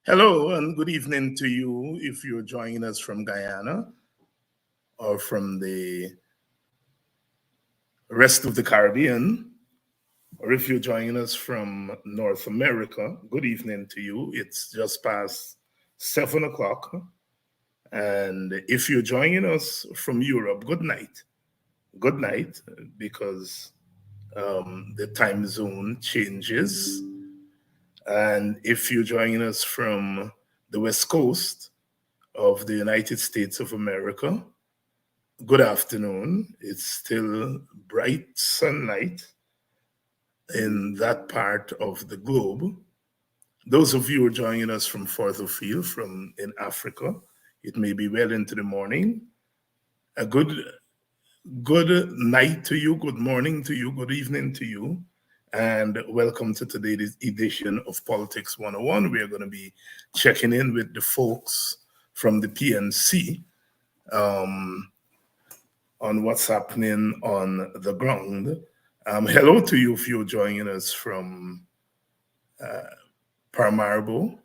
Hello and good evening to you if you're joining us from Guyana or from the rest of the Caribbean, or if you're joining us from North America. Good evening to you. It's just past 7 o'clock. And if you're joining us from Europe, good night. Good night, because the time zone changes. And if you're joining us from the West Coast of the United States of America, good afternoon. It's still bright sunlight in that part of the globe. Those of you who are joining us from further afield, from in Africa, it may be well into the morning. A good night to you, good morning to you, good evening to you, and welcome to today's edition of Politics 101. We are going to be checking in with the folks from the PNC on what's happening on the ground. Hello to you if you're joining us from Paramaribo,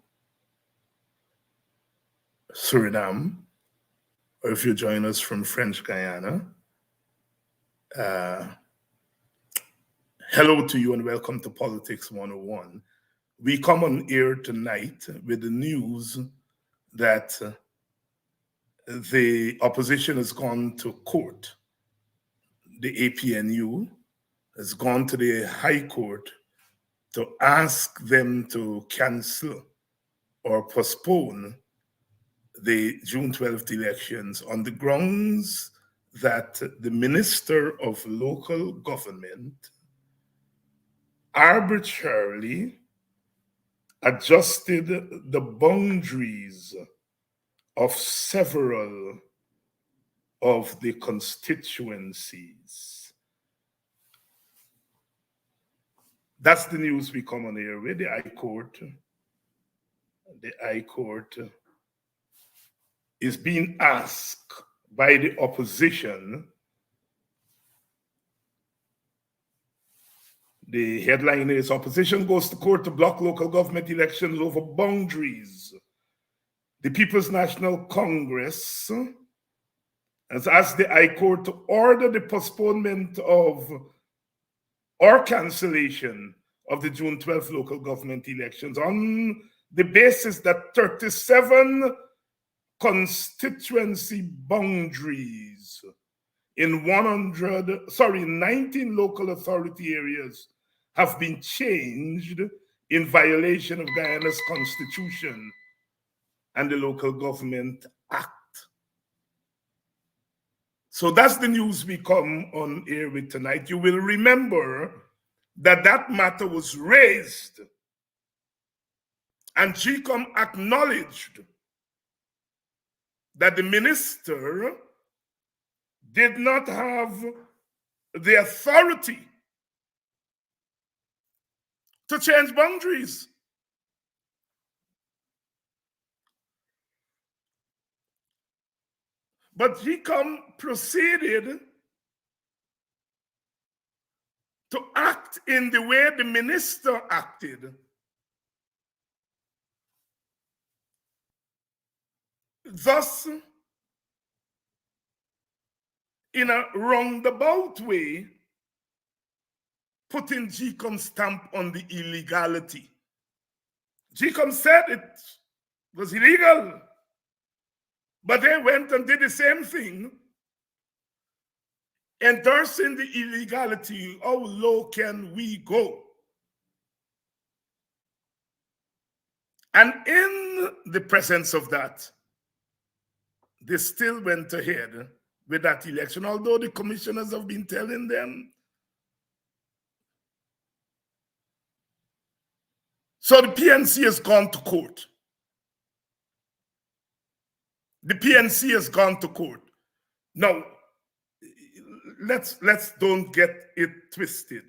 Suriname, or if you're joining us from French Guiana. Hello to you and welcome to Politics 101. We come on air tonight with the news that the opposition has gone to court. The APNU has gone to the High Court to ask them to cancel or postpone the June 12th elections on the grounds that the Minister of Local Government arbitrarily adjusted the boundaries of several of the constituencies. That's the news we come on here with. The High Court is being asked by the opposition. The headline is Opposition Goes to Court to Block Local Government Elections Over Boundaries. The People's National Congress has asked the High Court to order the postponement of or cancellation of the June 12th local government elections on the basis that 37 constituency boundaries in 19 local authority areas have been changed in violation of Guyana's constitution and the Local Government Act. So that's the news we come on air with tonight. You will remember that that matter was raised and GCOM acknowledged that the minister did not have the authority to change boundaries. But GCOM proceeded to act in the way the minister acted. Thus, in a roundabout way, putting GCOM's stamp on the illegality. GCOM said it was illegal, but they went and did the same thing, endorsing the illegality. How low can we go? And in the presence of that, they still went ahead with that election, although the commissioners have been telling them. So the PNC has gone to court. The PNC has gone to court. Now, let's don't get it twisted.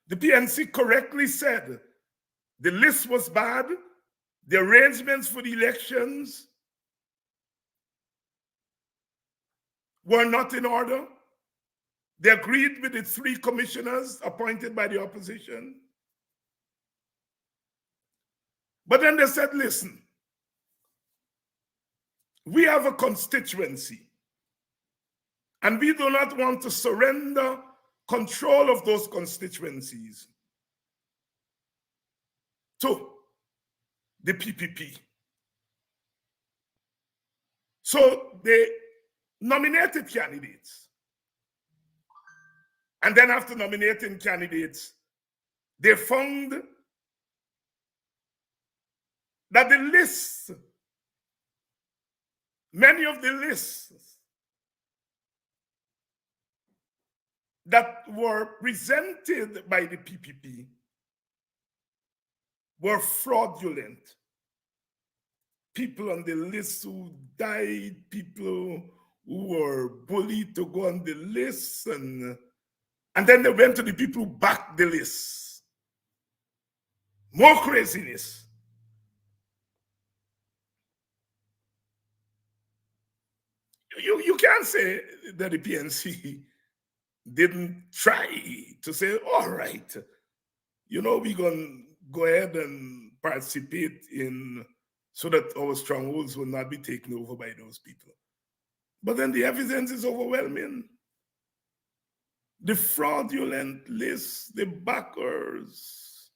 The PNC correctly said the list was bad, the arrangements for the elections were not in order. They agreed with the 3 commissioners appointed by the opposition. But then they said, listen, we have a constituency, and we do not want to surrender control of those constituencies to the PPP. So they nominated candidates. And then after nominating candidates, they found that the lists, many of the lists that were presented by the PPP were fraudulent. People on the list who died, people who were bullied to go on the list, and then they went to the people who backed the list. More craziness. You can't say that the PNC didn't try to say, all right, we're going to go ahead and participate in so that our strongholds will not be taken over by those people. But then the evidence is overwhelming. The fraudulent lists, the backers.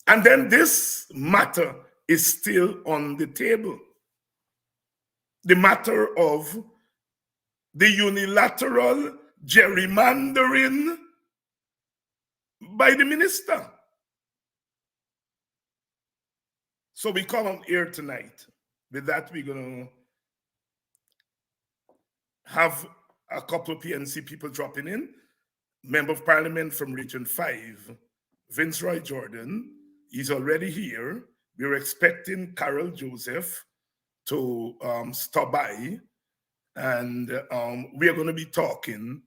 And then this matter is still on the table. The matter of the unilateral gerrymandering by the minister. So we come on here tonight. With that, we're going to have a couple of PNC people dropping in. Member of Parliament from Region 5, Vince Roy Jordan, he's already here. We're expecting Carol Joseph to stop by, and we are going to be talking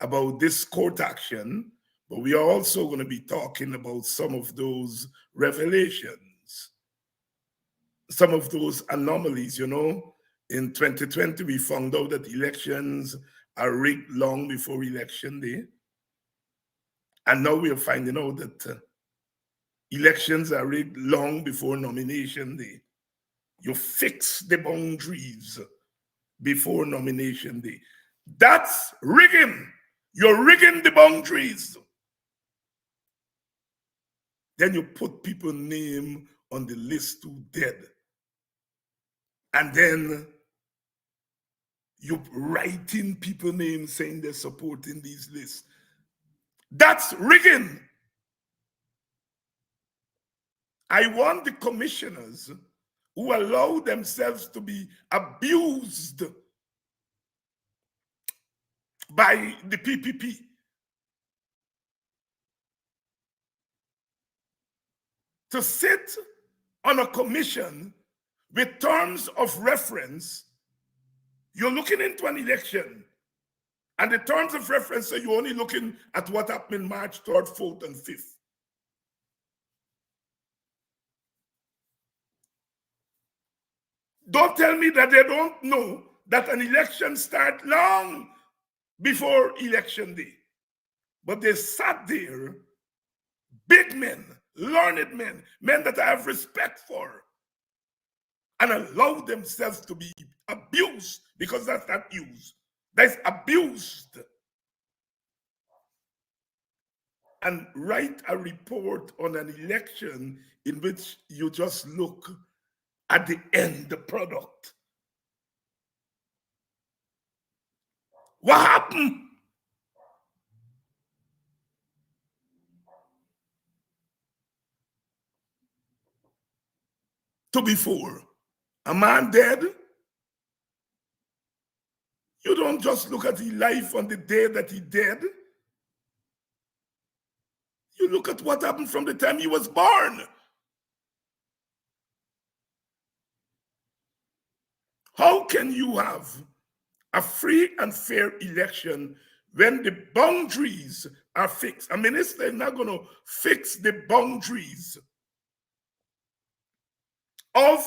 about this court action, but we are also going to be talking about some of those revelations, some of those anomalies. In 2020, we found out that elections are rigged long before election day. And now we are finding out that elections are rigged long before nomination day. You fix the boundaries before nomination day. That's rigging. You're rigging the boundaries. Then you put people's name on the list who dead. And then you write in people's names saying they're supporting these lists. That's rigging. I want the commissioners who allow themselves to be abused by the PPP to sit on a commission with terms of reference. You're looking into an election, and the terms of reference are you're only looking at what happened March 3rd, 4th, and 5th. Don't tell me that they don't know that an election starts long before election day. But they sat there, big men, learned men, men that I have respect for, and allowed themselves to be abused, because that's not used. That's abused. And write a report on an election in which you just look at the end product. What happened? To before a man dead, you don't just look at his life on the day that he dead. You look at what happened from the time he was born. How can you have a free and fair election when the boundaries are fixed? A minister is not going to fix the boundaries of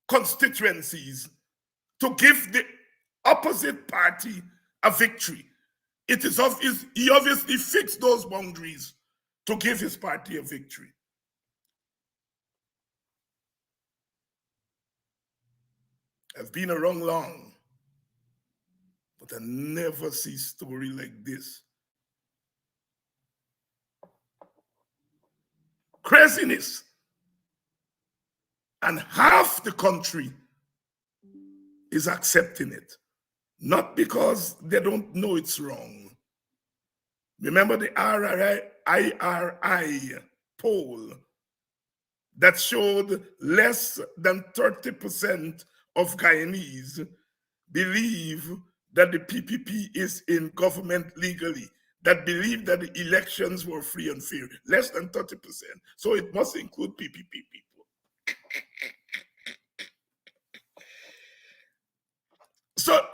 constituencies to give the opposite party a victory. It is obvious he obviously fixed those boundaries to give his party a victory. I've been around long, but I never see story like this. Craziness. And half the country is accepting it. Not because they don't know it's wrong. Remember the IRI poll that showed less than 30% of Guyanese believe that the PPP is in government legally, that believe that the elections were free and fair, less than 30%. So it must include PPP people. So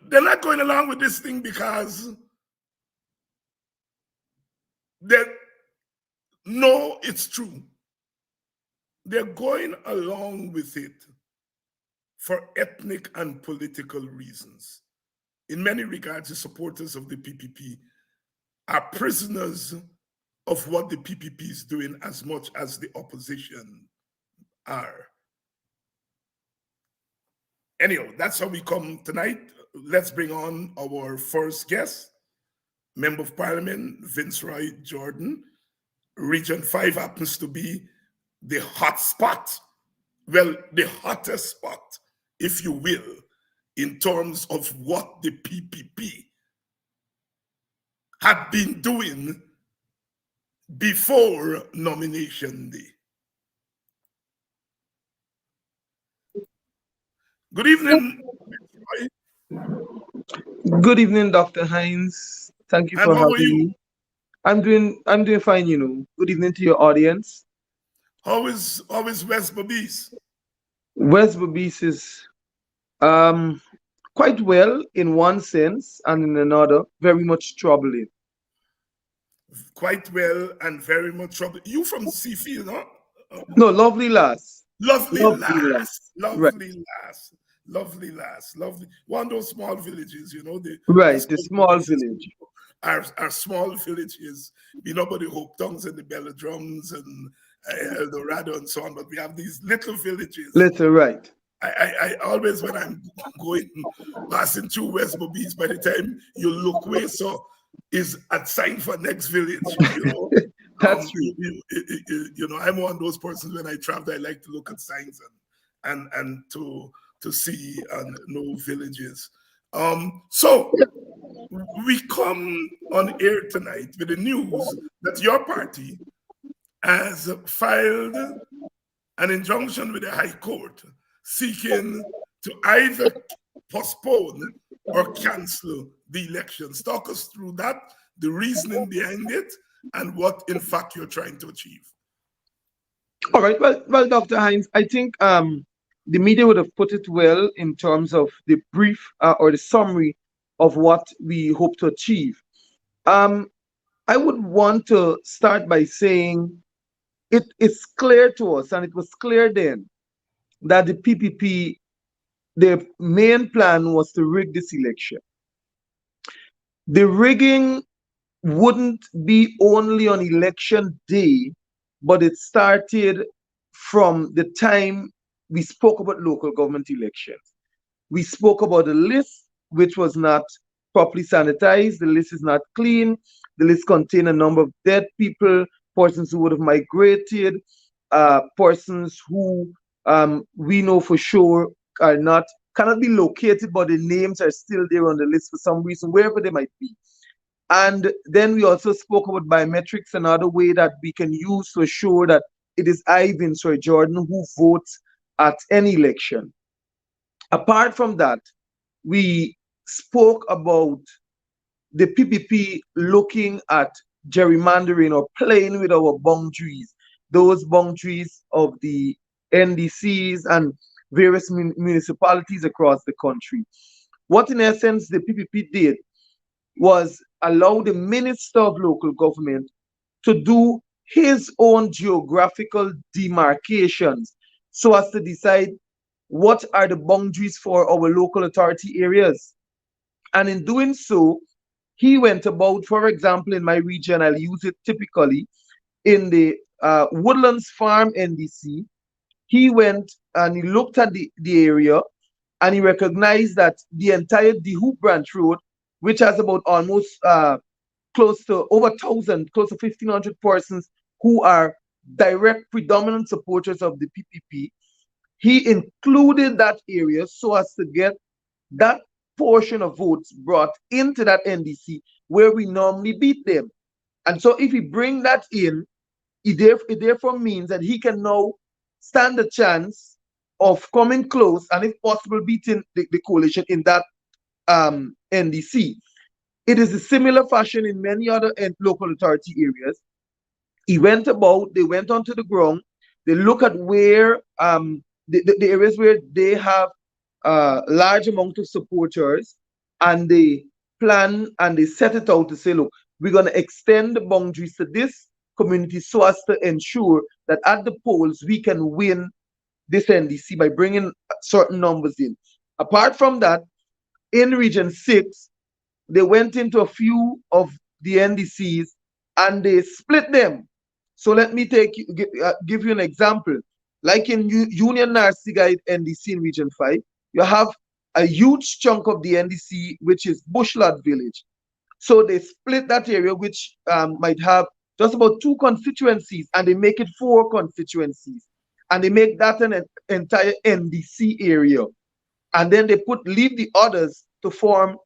they're not going along with this thing because they know it's true. They're going along with it for ethnic and political reasons. In many regards, the supporters of the PPP are prisoners of what the PPP is doing as much as the opposition are. Anyhow, that's how we come tonight. Let's bring on our first guest, Member of Parliament, Vince Roy Jordan. Region 5 happens to be the hot spot, well, the hottest spot, if you will, in terms of what the PPP had been doing before nomination day. Good evening. Good evening, Dr. Hines. Thank you And for how are having you? me. I'm doing fine, you know. Good evening to your audience. How is West Berbice? West Berbice is quite well in one sense and in another, very much troubling. Quite well and very much trouble. You from Seafield, huh? No, lovely lass. Lovely Lovely lass. lass, Right. lovely lass, lovely lass, lovely. One of those small villages, you know, Right, these the small conversations village. are small villages. We know about the Hope Tongues and the Belladrums and El Dorado and so on, but we have these little villages. Little right. I always, when I'm going, passing through West Berbice, by the time you look away, so is a sign for next village, you know. That's true. You know, I'm one of those persons when I travel, I like to look at signs and to see and know villages. So we come on air tonight with the news that your party has filed an injunction with the High Court seeking to either postpone or cancel the elections. Talk us through that, the reasoning behind it, and what in fact you're trying to achieve. All right. Well, Dr. Hines, I think the media would have put it well in terms of the brief or the summary of what we hope to achieve. I would want to start by saying it is clear to us, and it was clear then, that the PPP, their main plan was to rig this election. The rigging wouldn't be only on election day, but it started from the time we spoke about local government elections. We spoke about the list, which was not properly sanitized. The list is not clean. The list contained a number of dead people, persons who would have migrated, persons who we know for sure cannot be located, but the names are still there on the list for some reason, wherever they might be. And then we also spoke about biometrics, another way that we can use to assure that it is I, Vince Roy Jordan, who votes at any election. Apart from that, we spoke about the PPP looking at gerrymandering or playing with our boundaries, those boundaries of the NDCs and various municipalities across the country. What in essence the PPP did was allow the Minister of Local Government to do his own geographical demarcations so as to decide what are the boundaries for our local authority areas. And in doing so, he went about, for example, in my region, I'll use it typically, in the Woodlands Farm NDC, he went and he looked at the area and he recognized that the entire Dehoop Branch Road, which has about almost close to over 1,000, close to 1,500 persons who are direct predominant supporters of the PPP, he included that area so as to get that portion of votes brought into that NDC where we normally beat them. And so if he bring that in, it therefore means that he can now stand a chance of coming close and if possible beating the coalition in that NDC. It is a similar fashion in many other local authority areas. They went onto the ground, they look at where the areas where they have a large amount of supporters, and they plan and they set it out to say, look, we're going to extend the boundaries to this community so as to ensure that at the polls we can win this NDC by bringing certain numbers in. Apart from that, in Region 6, they went into a few of the NDCs and they split them. So let me give you an example. Like in Union Narsiga NDC in Region 5, you have a huge chunk of the NDC, which is Bushlad Village. So they split that area, which might have just about 2 constituencies, and they make it 4 constituencies. And they make that an entire NDC area. And then they leave the others to form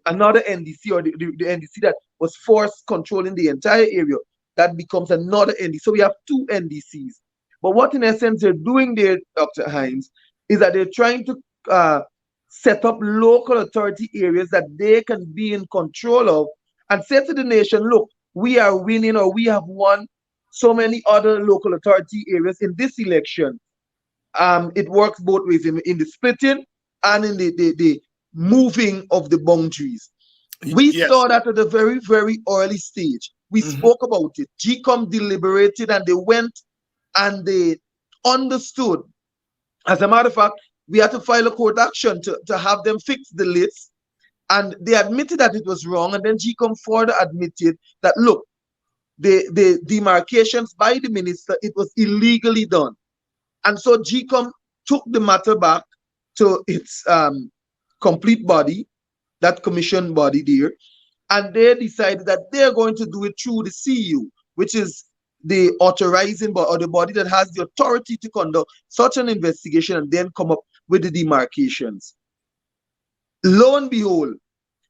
another NDC, or the NDC that was forced controlling the entire area. That becomes another NDC. So we have 2 NDCs. But what in essence they're doing there, Dr. Hines, is that they're trying to set up local authority areas that they can be in control of and say to the nation, look, we are winning, or we have won so many other local authority areas in this election. It works both ways, in the splitting and in the moving of the boundaries. We saw that at a very, very early stage. We spoke about it. GCOM deliberated and they went and they understood. As a matter of fact, we had to file a court action to have them fix the list. And they admitted that it was wrong. And then GCOM further admitted that, look, the demarcations by the minister, it was illegally done. And so GCOM took the matter back to its complete body, that commission body there, and they decided that they're going to do it through the CU, which is the authorizing body, or the body that has the authority to conduct such an investigation and then come up with the demarcations. Lo and behold,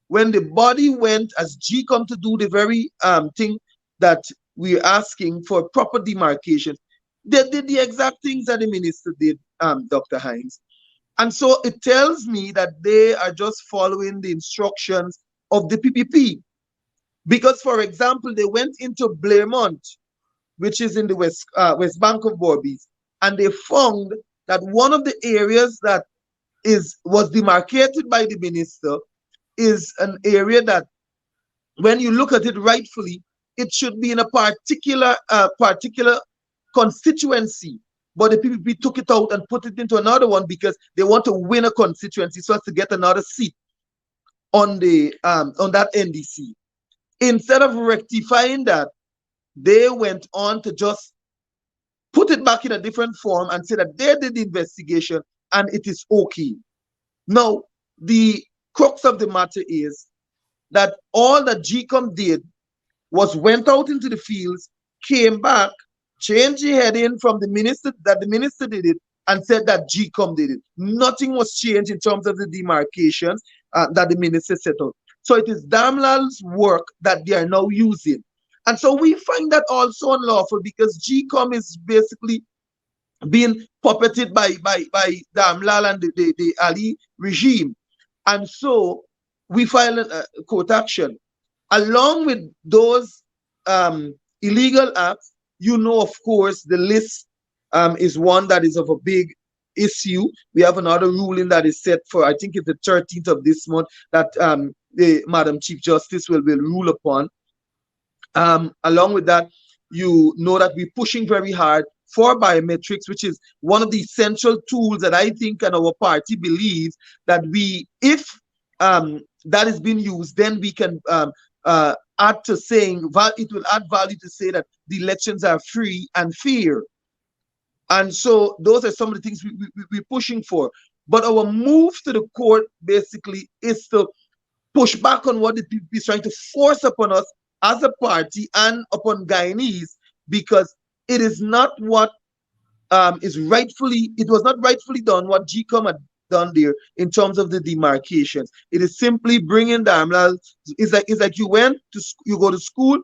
when the body went as GCOM to do the very thing that we're asking for, proper demarcation, they did the exact things that the minister did, Dr. Hines. And so it tells me that they are just following the instructions of the PPP. Because, for example, they went into Blairmont, which is in the west bank of Berbice, and they found that one of the areas that was demarcated by the minister is an area that, when you look at it rightfully, it should be in a particular constituency. But the PPP took it out and put it into another one because they want to win a constituency so as to get another seat on that NDC. Instead of rectifying that, they went on to just put it back in a different form and say that they did the investigation and it is okay. Now, the crux of the matter is that all that GCOM did was went out into the fields, came back, changed the heading from the minister, that the minister did it, and said that GCOM did it. Nothing was changed in terms of the demarcations that the minister set out. So it is Damlal's work that they are now using. And so we find that also unlawful because GCOM is basically being puppeted by Damlal and the Ali regime. And so we file a court action. Along with those illegal acts, you know, of course, the list is one that is of a big issue. We have another ruling that is set for, I think it's the 13th of this month, that the Madam Chief Justice will rule upon. Along with that, you know that we're pushing very hard for biometrics, which is one of the essential tools that I think and our party believes that if that is being used, then we can add to saying, it will add value to say that the elections are free and fair. And so those are some of the things we're pushing for. But our move to the court basically is to push back on what the PPP is trying to force upon us as a party and upon Guyanese, because it is not what it was not rightfully done what GCOM had done there in terms of the demarcations. It is simply bringing them. It's like you go to school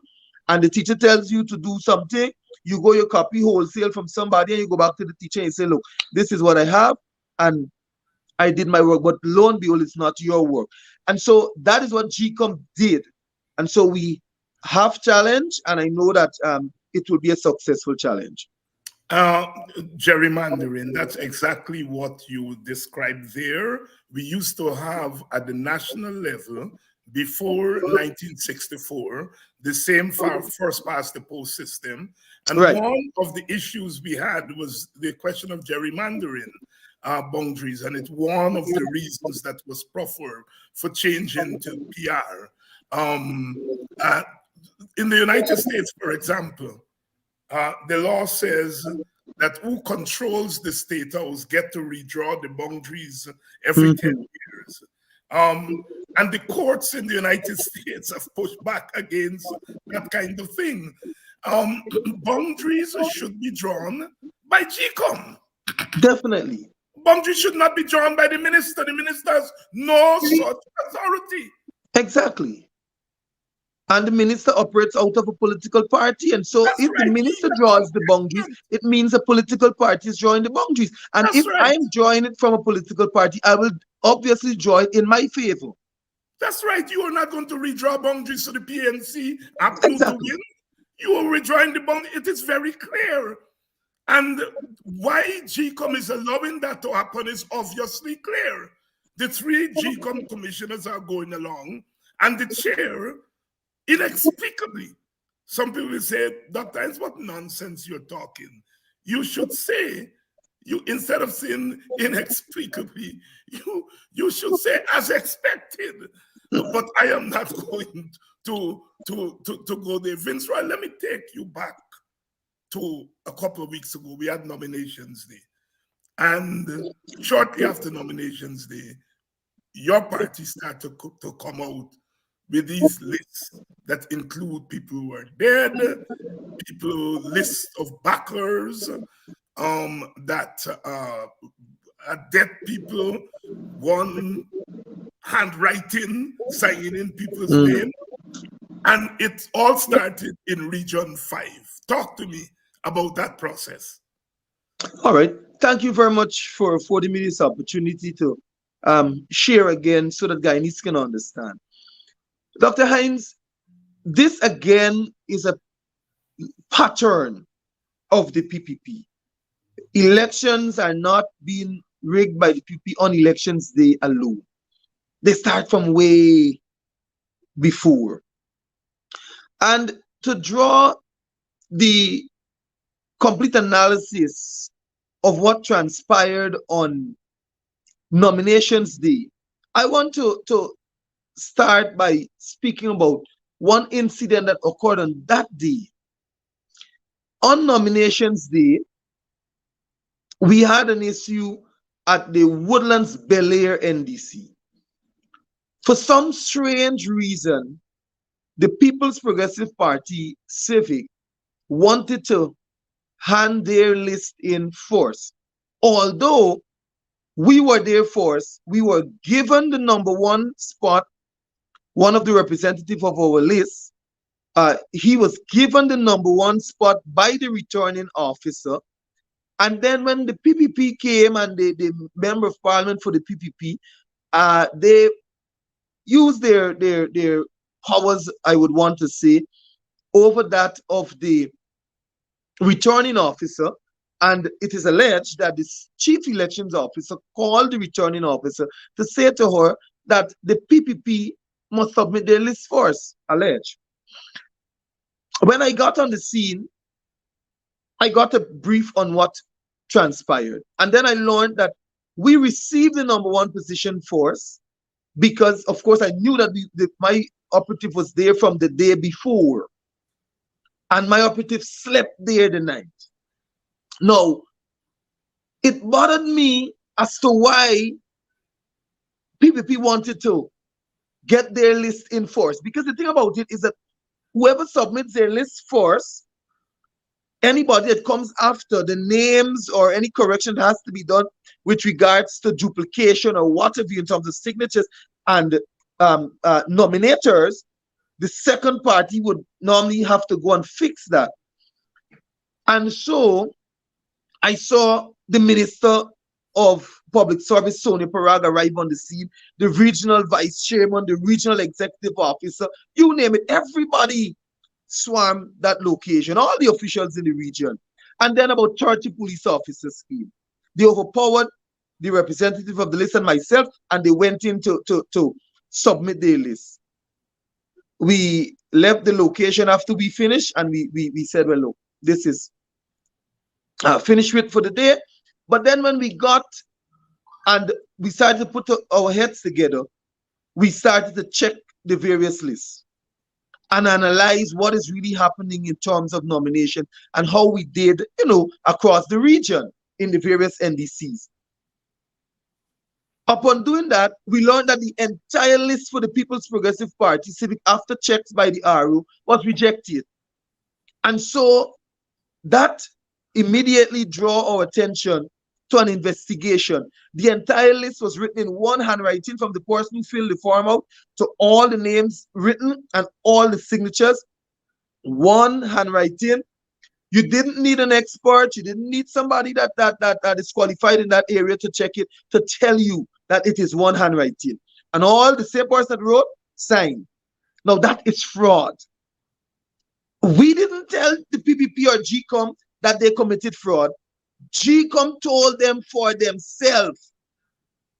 and the teacher tells you to do something, you go, you copy wholesale from somebody, and you go back to the teacher and you say, look, this is what I have, and I did my work, but lo and behold, it's not your work. And so that is what GCOM did. And so we have challenge, and I know that it will be a successful challenge. Gerrymandering, that's exactly what you described there. We used to have at the national level, before 1964, the same first past the post system. And right. One of the issues we had was the question of gerrymandering boundaries. And it's one of the reasons that was proffered for changing to PR. In the United States, for example, the law says that who controls the state house get to redraw the boundaries every 10 years. And the courts in the United States have pushed back against that kind of thing. Boundaries should be drawn by GCOM. Definitely. Boundaries should not be drawn by the minister. The minister has no such authority. Exactly. And the minister operates out of a political party. And so if the minister draws the boundaries, it means a political party is drawing the boundaries. And if I'm drawing it from a political party, I will obviously draw it in my favor. That's right. You are not going to redraw boundaries to the PNC after to win. You are redrawing the boundary. It is very clear. And why GCOM is allowing that to happen is obviously clear. The three GCOM commissioners are going along, and the chair, inexplicably, some people will say, Dr. Hines, what nonsense you're talking. You should say, instead of saying inexplicably, you should say as expected. But I am not going to go there. Vince Roy, let me take you back to a couple of weeks ago. We had nominations day. And shortly after nominations day, your party started to come out with these lists that include people who are dead, lists of backers, that are dead people, one handwriting, signing in people's name. And it all started in Region 5. Talk to me about that process. All right. Thank you very much for affording me this opportunity to share again so that Guyanese can understand. Dr. Hines, this again is a pattern of the PPP. Elections are not being rigged by the PPP on elections day alone. They start from way before. And to draw the complete analysis of what transpired on nominations day, I want to start by speaking about one incident that occurred on that day. On nominations day, we had an issue at the Woodlands Bel Air NDC. For some strange reason, the People's Progressive Party, Civic, wanted to hand their list in first. Although we were there first, we were given the #1 spot. One of the representatives of our list, he was given the #1 spot by the returning officer. And then when the PPP came and the member of parliament for the PPP, they used their powers, I would want to say, over that of the returning officer. And it is alleged that the chief elections officer called the returning officer to say to her that the PPP must submit their list first, alleged. When I got on the scene, I got a brief on what transpired. And then I learned that we received the #1 position first because, of course, I knew that my operative was there from the day before. And my operative slept there the night. Now, it bothered me as to why PPP wanted to get their list enforced. Because the thing about it is that whoever submits their list first, anybody that comes after, the names or any correction that has to be done with regards to duplication or whatever in terms of signatures and nominators, the second party would normally have to go and fix that. And so I saw the Minister of Public Service, Sonia Parag, arrive on the scene, the regional vice chairman, the regional executive officer, you name it, everybody swarmed that location, all the officials in the region. And then about 30 police officers came. They overpowered the representative of the list and myself, and they went in to submit their list. We left the location after we finished, and we said, well, look, this is finished with for the day. But then when we got and we started to put our heads together, we started to check the various lists and analyze what is really happening in terms of nomination and how we did, across the region in the various NDCs. Upon doing that, we learned that the entire list for the People's Progressive Party, Civic, after checks by the RO, was rejected. And so that immediately drew our attention to an investigation. The entire list was written in one handwriting, from the person who filled the form out to all the names written and all the signatures. One handwriting. You didn't need an expert. You didn't need somebody that is qualified in that area to check it, to tell you that it is one handwriting. And all the same person that wrote, signed. Now that is fraud. We didn't tell the PPP or GCOM that they committed fraud. GCOM told them for themselves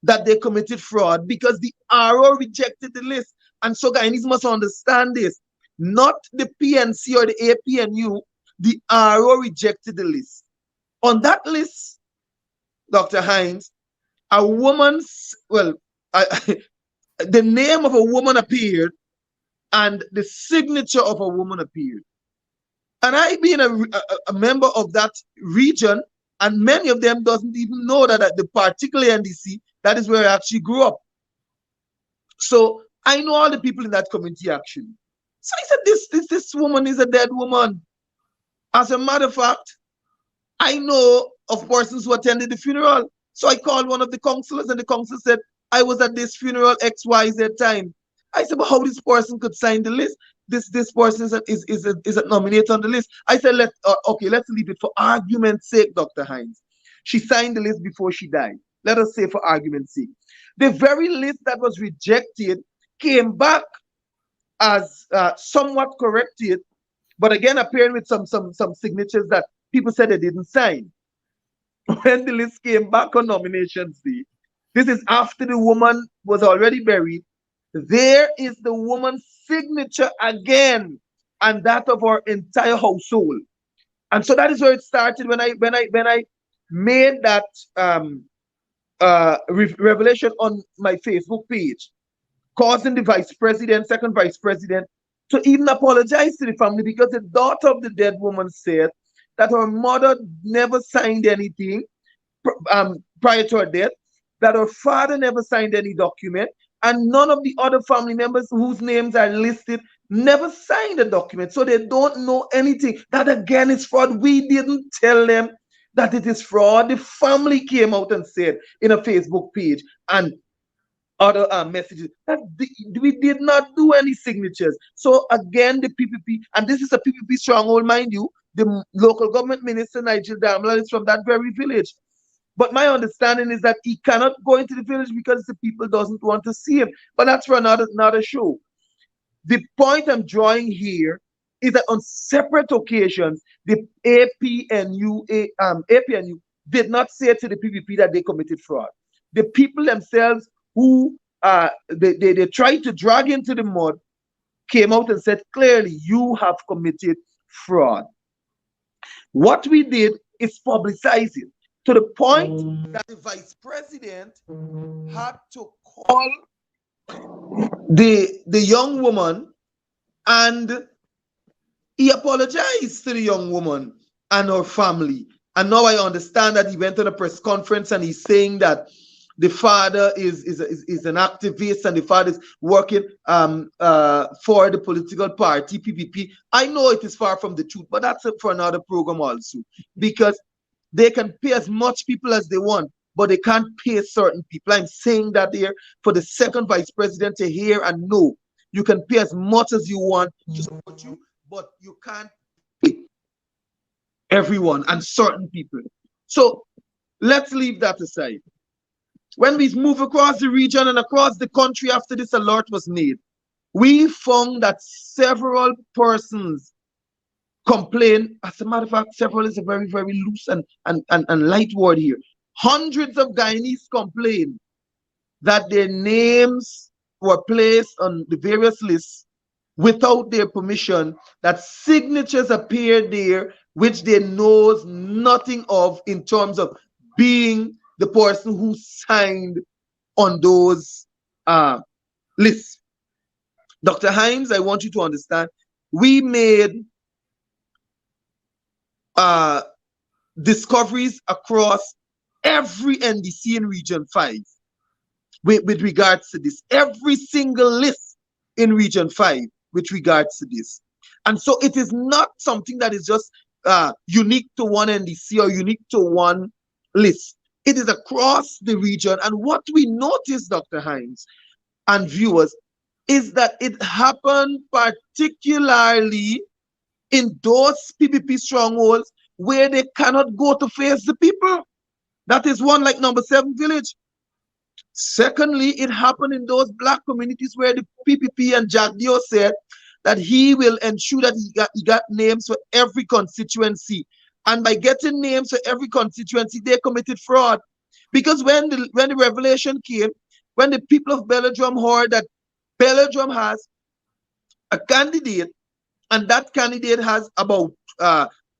that they committed fraud because the RO rejected the list. And so Guyanese must understand this. Not the PNC or the APNU, the RO rejected the list. On that list, Dr. Hines, a woman's, the name of a woman appeared and the signature of a woman appeared. And I, being a member of that region, and many of them doesn't even know that at the particular NDC, that is where I actually grew up. So I know all the people in that community actually. So I said, this woman is a dead woman. As a matter of fact, I know of persons who attended the funeral. So I called one of the counselors, and the counselor said, I was at this funeral XYZ time. I said, but how this person could sign the list? This person is a nominate on the list. I said, let's leave it for argument's sake, Dr. Hines. She signed the list before she died. Let us say for argument's sake. The very list that was rejected came back as somewhat corrected, but again appearing with some signatures that people said they didn't sign. When the list came back on nominations day, this is after the woman was already buried, there is the woman's signature again, and that of our entire household. And so that is where it started when I made that revelation on my Facebook page, causing the vice president, second vice president, to even apologize to the family, because the daughter of the dead woman said that her mother never signed anything prior to her death, that her father never signed any document, and none of the other family members whose names are listed never signed a document. So they don't know anything. That again is fraud. We didn't tell them that it is fraud. The family came out and said in a Facebook page and other messages that we did not do any signatures. So again, the PPP, and this is a PPP stronghold, mind you, the local government minister, Nigel Damla, is from that very village. But my understanding is that he cannot go into the village because the people doesn't want to see him. But that's for another show. The point I'm drawing here is that on separate occasions, the APNU did not say to the PPP that they committed fraud. The people themselves who they tried to drag into the mud came out and said clearly, you have committed fraud. What we did is publicize it, to the point that the vice president had to call the young woman, and he apologized to the young woman and her family And now I understand that he went on a press conference and he's saying that the father is an activist and the father is working for the political party, PPP. I know it is far from the truth, but that's for another program also. Because they can pay as much people as they want, but they can't pay certain people. I'm saying that here for the second vice president to hear and know. You can pay as much as you want to support you, but you can't pay everyone and certain people. So let's leave that aside. When we move across the region and across the country after this alert was made, we found that several persons complained. As a matter of fact, several is a very, very loose and light word here. Hundreds of Guyanese complained that their names were placed on the various lists without their permission, that signatures appeared there which they knows nothing of in terms of being the person who signed on those lists. Dr. Hines, I want you to understand, we made discoveries across every NDC in Region 5 with regards to this. Every single list in Region 5 with regards to this. And so it is not something that is just unique to one NDC or unique to one list. It is across the region. And what we noticed, Dr. Hines and viewers, is that it happened particularly in those PPP strongholds where they cannot go to face the people. That is one, like number 7 village. Secondly, it happened in those black communities where the PPP and Jack Dio said that he will ensure that he got names for every constituency. And by getting names for every constituency, they committed fraud. Because when the revelation came, when the people of Belladrum heard that Belladrum has a candidate, and that candidate has about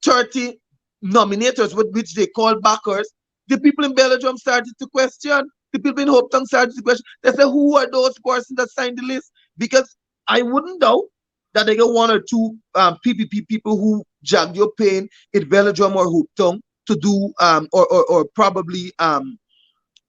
30 nominators, which they call backers, the people in Belladrum started to question. The people in Hopetown started to question. They said, who are those persons that signed the list? Because I wouldn't doubt that they got 1 or 2 PPP people who jagged your pain in Belladrum or Hopetown to do, or probably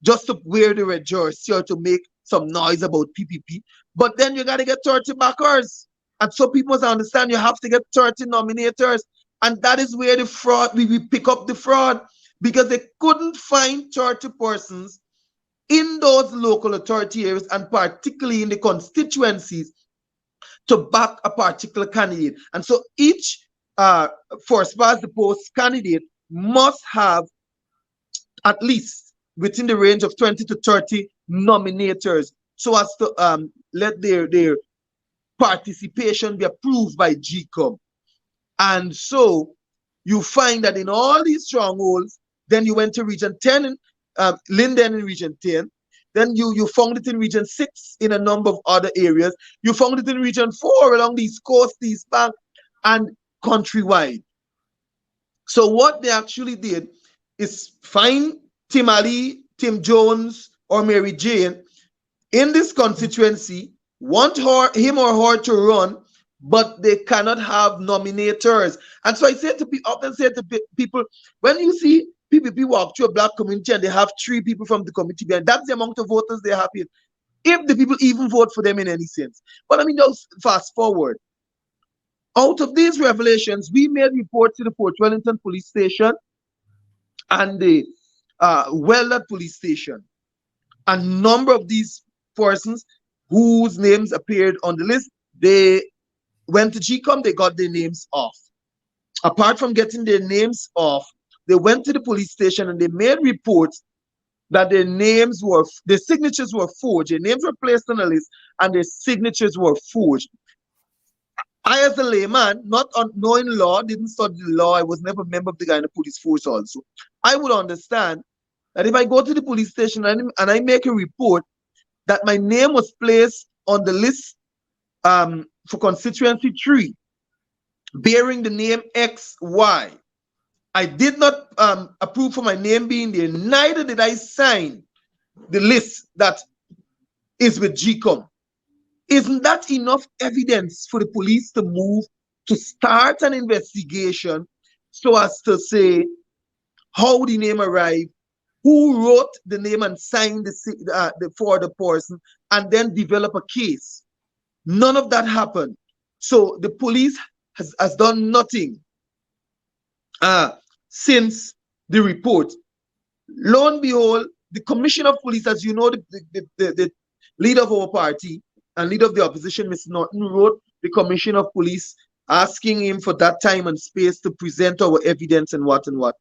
just to wear the red jersey or to make some noise about PPP. But then you got to get 30 backers. And so people must understand you have to get 30 nominators. And that is where the fraud, we pick up the fraud, because they couldn't find 30 persons in those local authority areas, and particularly in the constituencies, to back a particular candidate. And so each first past the post candidate must have at least within the range of 20 to 30 nominators, so as to let their participation be approved by GCOM. And so you find that in all these strongholds, then you went to Region 10, Linden in Region 10, then you found it in Region 6 in a number of other areas. You found it in Region 4 along the East Coast, the East Bank, and countrywide. So what they actually did is find Tim Ali, Tim Jones, or Mary Jane in this constituency, want him or her to run, but they cannot have nominators. And so I say to often say to people, when you see PPP walk through a black community and they have 3 people from the community behind, that's the amount of voters they're happy if the people even vote for them in any sense. But I mean, just fast forward. Out of these revelations, we made reports to the Fort Wellington Police Station and the Weller Police Station. A number of these persons whose names appeared on the list, they went to GCOM, they got their names off. Apart from getting their names off, they went to the police station and they made reports that their signatures were forged. Their names were placed on the list and their signatures were forged. I, as a layman, not knowing law, didn't study the law, I was never a member of the Guyana Police Force also. I would understand that if I go to the police station and I make a report that my name was placed on the list for constituency 3, bearing the name XY, I did not approve for my name being there, neither did I sign the list that is with GCOM. Isn't that enough evidence for the police to move, to start an investigation so as to say, how the name arrived, who wrote the name and signed for the person, and then develop a case. None of that happened. So the police has done nothing since the report. Lo and behold, the commissioner of police, as you know, the leader of our party and leader of the opposition, Mr. Norton, wrote the commissioner of police asking him for that time and space to present our evidence and what and what.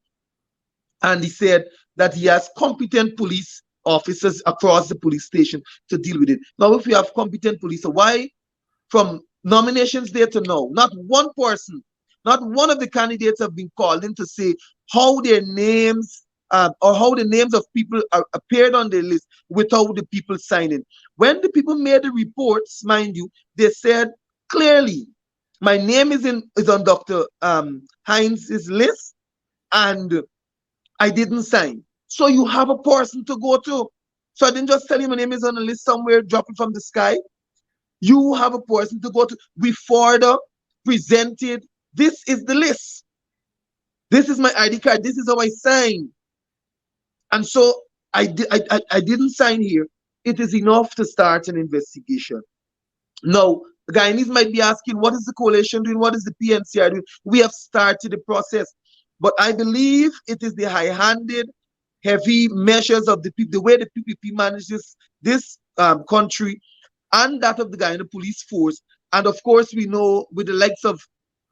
And he said that he has competent police officers across the police station to deal with it. Now, if you have competent police, so why from nominations day to now, not one person, not one of the candidates have been called in to say how their names or how the names of people appeared on the list without the people signing. When the people made the reports, mind you, they said clearly, my name is on Dr. Hines' list, and I didn't sign. So you have a person to go to. So I didn't just tell you my name is on the list somewhere, dropping from the sky. You have a person to go to. We further presented, this is the list. This is my ID card. This is how I signed. And so I didn't sign here. It is enough to start an investigation. Now, the Guyanese might be asking, what is the coalition doing? What is the PNCR doing? We have started the process. But I believe it is the high-handed, heavy measures of the way the PPP manages this country and that of the Guyana police force. And of course, we know with the likes of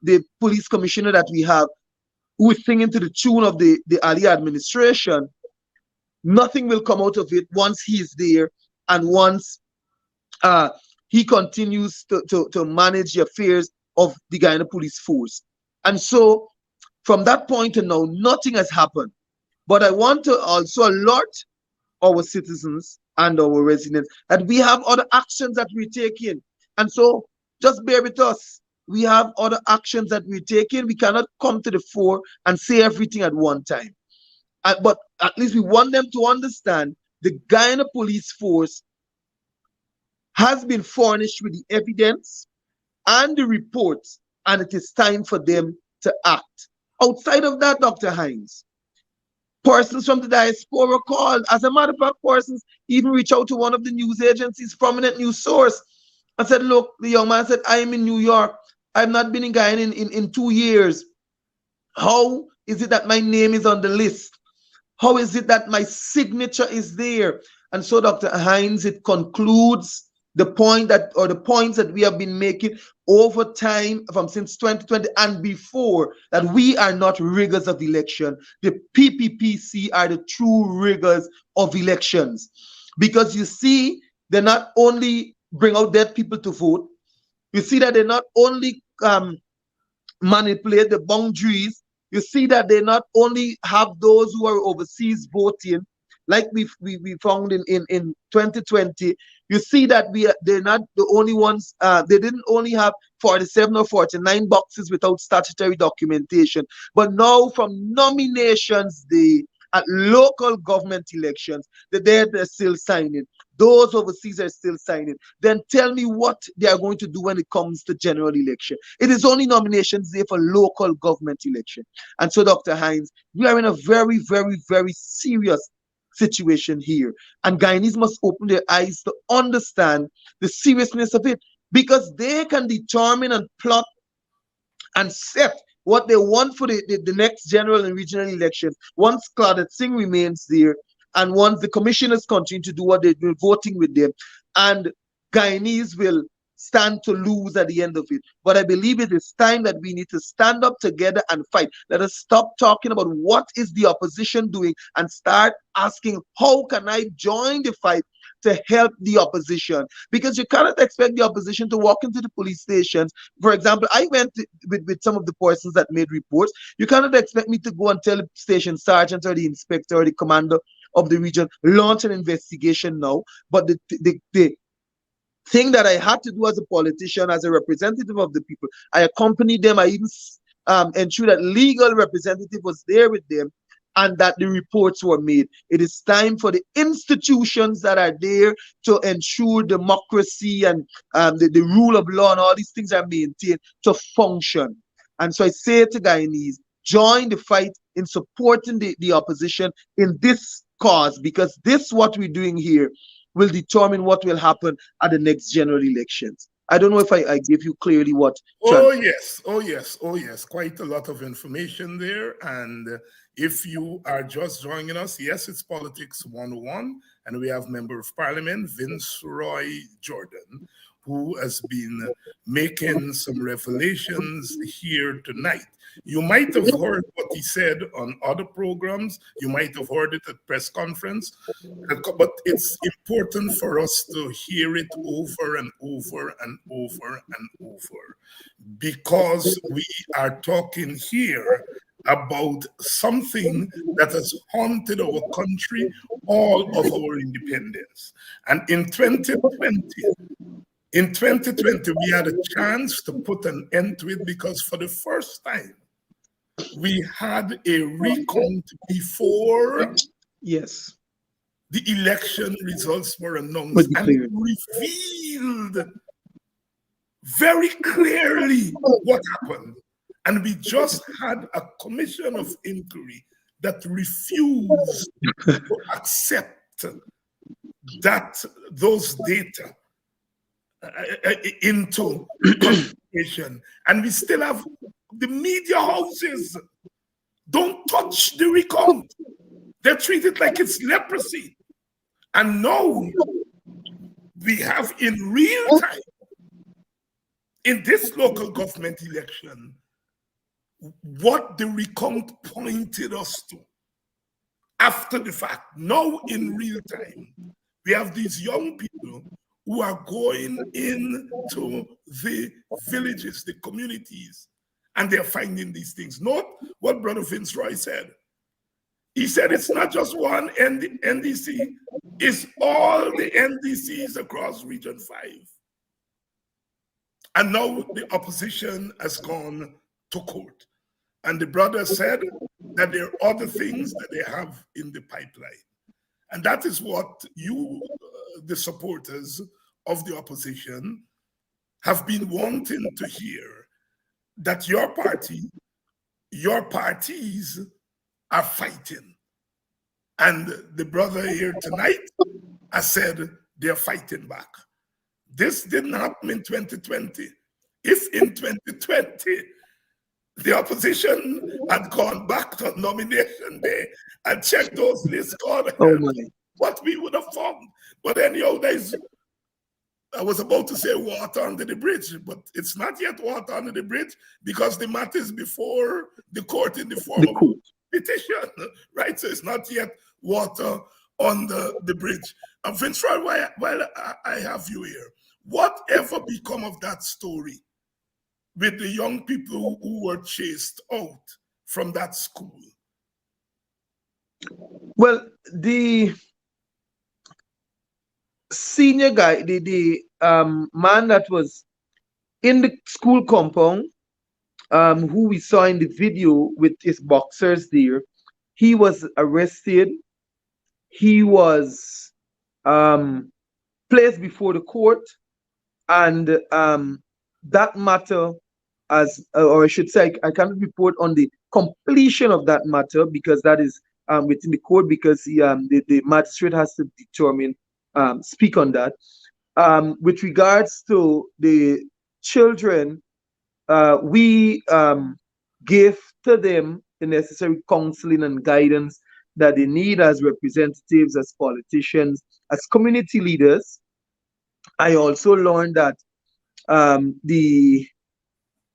the police commissioner that we have, who is singing to the tune of the Ali administration, nothing will come out of it once he is there and once he continues to manage the affairs of the Guyana police force. And so from that point to now, nothing has happened. But I want to also alert our citizens and our residents that we have other actions that we're taking. And so just bear with us. We have other actions that we're taking. We cannot come to the fore and say everything at one time. But at least we want them to understand the Guyana police force has been furnished with the evidence and the reports, and it is time for them to act. Outside of that, Dr. Hines, persons from the diaspora called. As a matter of fact, persons even reach out to one of the news agencies, prominent news source, and said, look, the young man said, I am in New York. I've not been in Guyana in 2 years. How is it that my name is on the list? How is it that my signature is there? And so, Dr. Hines, it concludes the point that, or the points that we have been making over time from since 2020 and before, that we are not riggers of election. The PPPC are the true riggers of elections. Because you see, they not only bring out dead people to vote, you see that they not only manipulate the boundaries, you see that they not only have those who are overseas voting, like we found in 2020, you see that they're not the only ones. They didn't only have 47 or 49 boxes without statutory documentation, but now from nominations day at local government elections, they're still signing. Those overseas are still signing. Then tell me what they are going to do when it comes to general election. It is only nominations day for local government election. And so, Dr. Hines, we are in a very, very, very serious situation here. And Guyanese must open their eyes to understand the seriousness of it, because they can determine and plot and set what they want for the next general and regional elections once Claudette Singh remains there, and once the commissioners continue to do what they're doing, voting with them, and Guyanese will stand to lose at the end of it. But I believe it is time that we need to stand up together and fight. Let us stop talking about what is the opposition doing and start asking, how can I join the fight to help the opposition? Because you cannot expect the opposition to walk into the police stations. For example, I went with some of the persons that made reports. You cannot expect me to go and tell the station sergeant or the inspector or the commander of the region, launch an investigation now. But the thing that I had to do as a politician, as a representative of the people, I accompanied them. I even ensured that legal representative was there with them and that the reports were made. It is time for the institutions that are there to ensure democracy and the rule of law and all these things are maintained to function. And so I say to Guyanese, join the fight in supporting the opposition in this cause, because this what we're doing here will determine what will happen at the next general elections. I don't know if I gave you clearly what Oh, yes. Oh, yes. Oh, yes. Quite a lot of information there. And if you are just joining us, yes, it's Politics 101. And we have Member of Parliament, Vince Roy Jordan, who has been making some revelations here tonight. You might have heard what he said on other programs. You might have heard it at press conference. But it's important for us to hear it over and over and over and over, because we are talking here about something that has haunted our country all of our independence. And in 2020, we had a chance to put an end to it, because for the first time, we had a recount before Yes. the election results were announced, and it revealed very clearly what happened. And we just had a commission of inquiry that refused to accept that those data into consideration. And we still have the media houses don't touch the recount. They treat it like it's leprosy. And now we have in real time, in this local government election, what the recount pointed us to after the fact. Now in real time, we have these young people who are going into the villages, the communities, and they're finding these things. Note what Brother Vince Roy said. He said it's not just one NDC, it's all the NDCs across Region 5. And now the opposition has gone to court. And the brother said that there are other things that they have in the pipeline. And that is what you, the supporters of the opposition, have been wanting to hear, that your party, your parties are fighting. And the brother here tonight has said they're fighting back. This didn't happen in 2020. If in 2020, the opposition had gone back to nomination day and checked those lists, God, what we would have found. But anyhow, I was about to say water under the bridge, but it's not yet water under the bridge, because the matter is before the court in the form of petition, right? So it's not yet water under the bridge. And Vince Roy, while I have you here, whatever become of that story with the young people who were chased out from that school? Well, the senior guy, the man that was in the school compound, who we saw in the video with his boxers there, he was arrested. He was placed before the court, and that matter, or I should say, I cannot report on the completion of that matter, because that is within the court, because the magistrate has to determine, speak on that. With regards to the children, we gave to them the necessary counseling and guidance that they need as representatives, as politicians, as community leaders. I also learned that the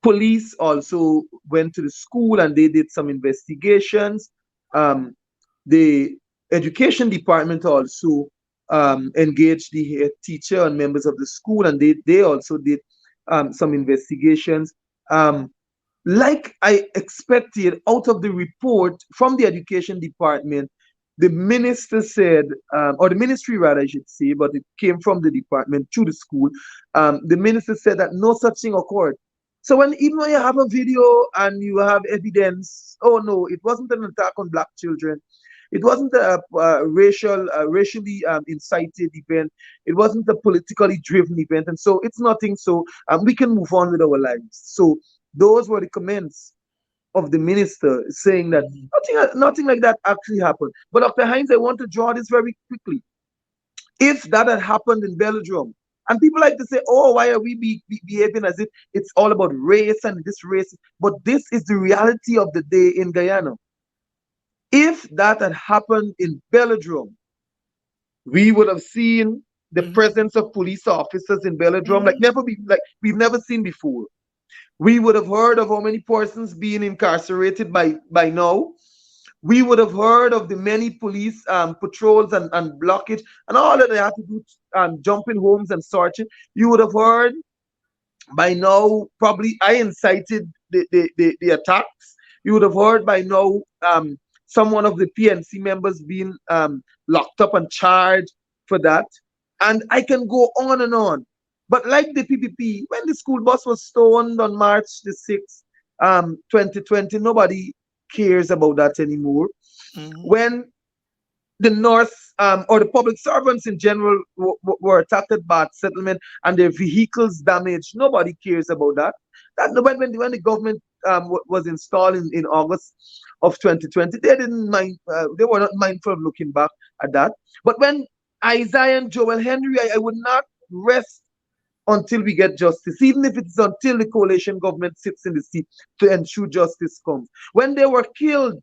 police also went to the school and they did some investigations. The education department also engaged the head teacher and members of the school, and they also did some investigations. Like I expected out of the report from the education department, the minister said, or the ministry rather, I should say, but it came from the department to the school. The minister said that no such thing occurred. So even when you have a video and you have evidence, oh no, it wasn't an attack on Black children. It wasn't a racially incited event. It wasn't a politically driven event. And so it's nothing. So we can move on with our lives. So those were the comments of the minister saying that Mhm. nothing like that actually happened. But Dr. Hines, I want to draw this very quickly. If that had happened in Belgium, and people like to say, oh, why are we behaving as if it's all about race and this race? But this is the reality of the day in Guyana. If that had happened in Belgium, we would have seen the Mhm. presence of police officers in Belgium Mhm. like we've never seen before. We would have heard of how many persons being incarcerated by now. We would have heard of the many police patrols and blockage and all that they had to do, jumping homes and searching. You would have heard by now, probably I incited the attacks. You would have heard by now some one of the PNC members being locked up and charged for that. And I can go on and on. But like the PPP, when the school bus was stoned on March the 6th, 2020, nobody cares about that anymore. Mhm. When the North or the public servants in general were attacked by settlement and their vehicles damaged. Nobody cares about that. When the government was installed in August of 2020, they didn't mind. They were not mindful of looking back at that. But when Isaiah and Joel Henry, I would not rest until we get justice, even if it's until the coalition government sits in the seat to ensure justice comes. When they were killed,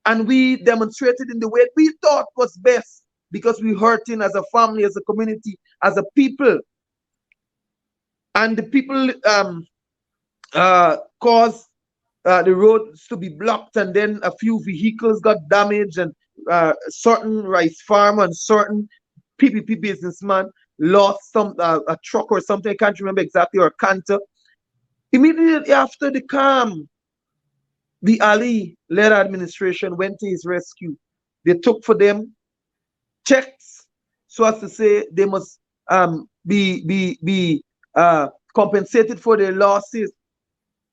and we demonstrated in the way we thought was best because we hurting as a family, as a community, as a people, and the people caused the roads to be blocked, and then a few vehicles got damaged, and certain rice farm and certain PPP businessman lost some a truck or something. I can't remember exactly, or a canter. Immediately after the calm, the Ali-led administration went to his rescue. They took for them checks so as to say they must be compensated for their losses.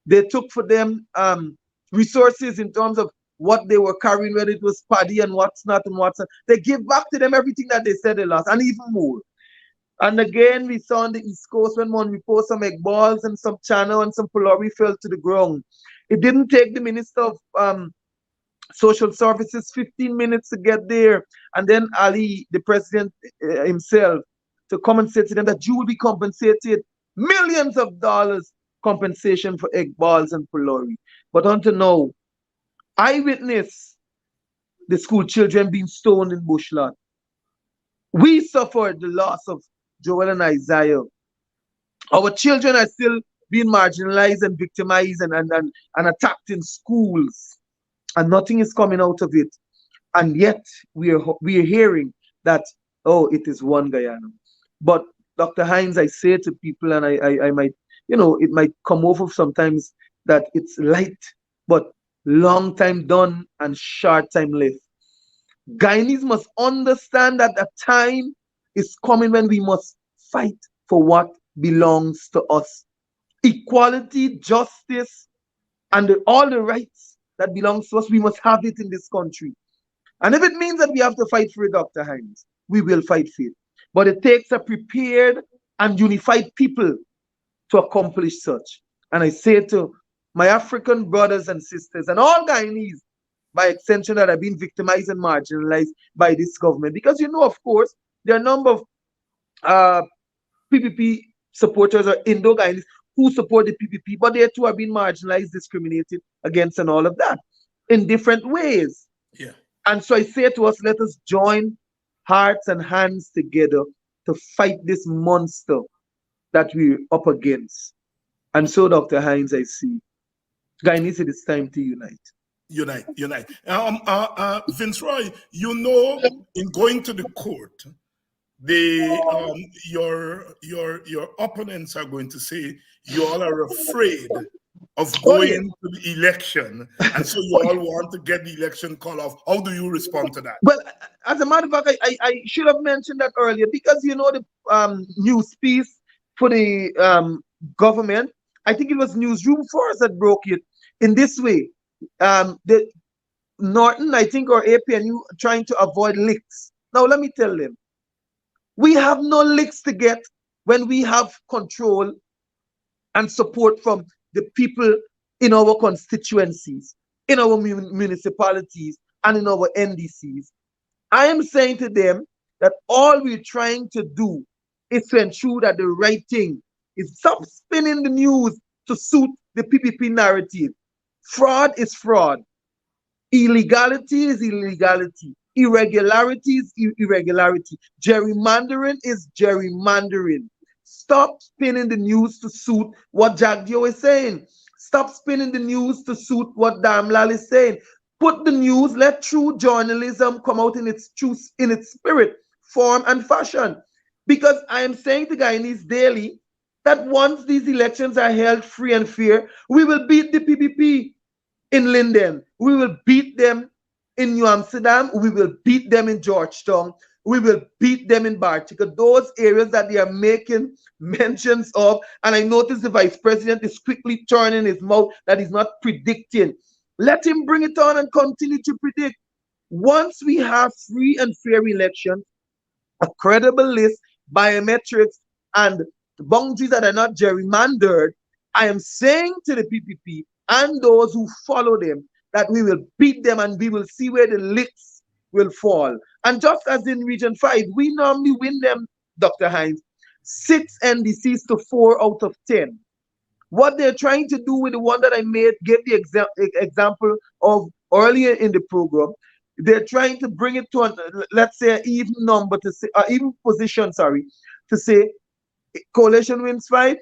They took for them resources in terms of what they were carrying, whether it was paddy and what's not and what's not. They give back to them everything that they said they lost and even more. And again, we saw on the East Coast when one we post some egg balls and some channel and some pullory fell to the ground. It didn't take the Minister of Social Services 15 minutes to get there. And then Ali, the president himself, to come and say to them that you will be compensated millions of dollars compensation for egg balls and pullory. But until now, I witnessed the school children being stoned in Bushland. We suffered the loss of Joel and Isaiah. Our children are still being marginalized and victimized and attacked in schools, and nothing is coming out of it. And yet we are hearing that, oh, it is one Guyana. But Dr. Hines, I say to people, and I might, it might come over sometimes that it's light, but long time done and short time left. Guyanese must understand that a time is coming when we must fight for what belongs to us. Equality, justice, and all the rights that belongs to us, we must have it in this country. And if it means that we have to fight for it, Dr. Hines, we will fight for it. But it takes a prepared and unified people to accomplish such. And I say to my African brothers and sisters and all Guyanese, by extension, that have been victimized and marginalized by this government. Because, of course, there are a number of uh, PPP supporters or Indo-Guyanese who support the PPP, but they too are being marginalized, discriminated against, and all of that in different ways. Yeah. And so I say to us, let us join hearts and hands together to fight this monster that we're up against. And so, Dr. Hines, I see, Guyanese, it is time to unite. Unite. Vince Roy, in going to the court, your opponents are going to say you all are afraid of Oh, yeah. going to the election, and so you all want to get the election call off. How do you respond to that? Well, as a matter of fact, I should have mentioned that earlier because the news piece for the government, I think it was Newsroom Force that broke it in this way. The Norton, I think, or APNU trying to avoid licks. Now, let me tell them, we have no licks to get when we have control and support from the people in our constituencies, in our municipalities, and in our NDCs. I am saying to them that all we're trying to do is to ensure that the right thing is stop spinning the news to suit the PPP narrative. Fraud is fraud. Illegality is illegality. Irregularity is irregularity. Gerrymandering is gerrymandering. Stop spinning the news to suit what Jagdio is saying. Stop spinning the news to suit what Damlal is saying. Put the news, let true journalism come out in its spirit, form, and fashion. Because I am saying to Guyanese daily that once these elections are held free and fair, we will beat the PPP in Linden. We will beat them in New Amsterdam. We will beat them in Georgetown. We will beat them in Bartica. Those areas that they are making mentions of. And I notice the vice president is quickly turning his mouth that he's not predicting. Let him bring it on and continue to predict. Once we have free and fair elections, a credible list, biometrics, and boundaries that are not gerrymandered, I am saying to the PPP and those who follow them that we will beat them and we will see where the licks will fall. And just as in Region 5, we normally win them, Dr. Hines, 6 NDCs to 4 out of 10. What they're trying to do with the one that I gave the example of earlier in the program, they're trying to bring it to, let's say, an even number, to say, even position, sorry, to say coalition wins 5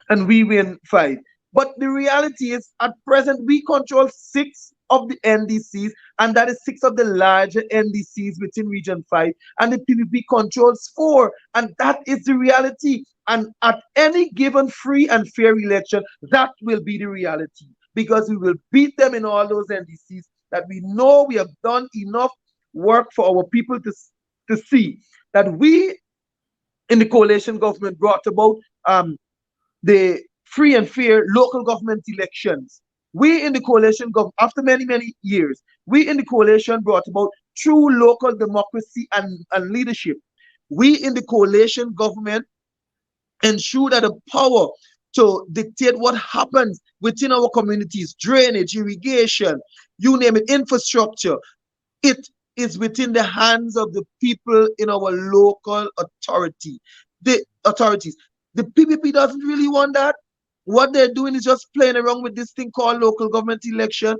and we win 5. But the reality is, at present, we control 6 of the NDCs, and that is 6 of the larger NDCs within Region 5, and the PPP controls 4, and that is the reality. And at any given free and fair election, that will be the reality, because we will beat them in all those NDCs that we know we have done enough work for our people to see that we in the coalition government brought about the free and fair local government elections. We in the coalition government, after many, many years, we in the coalition brought about true local democracy and leadership. We in the coalition government ensure that the power to dictate what happens within our communities, drainage, irrigation, you name it, infrastructure, it is within the hands of the people in our local authority. The authorities. The PPP doesn't really want that. What they're doing is just playing around with this thing called local government election.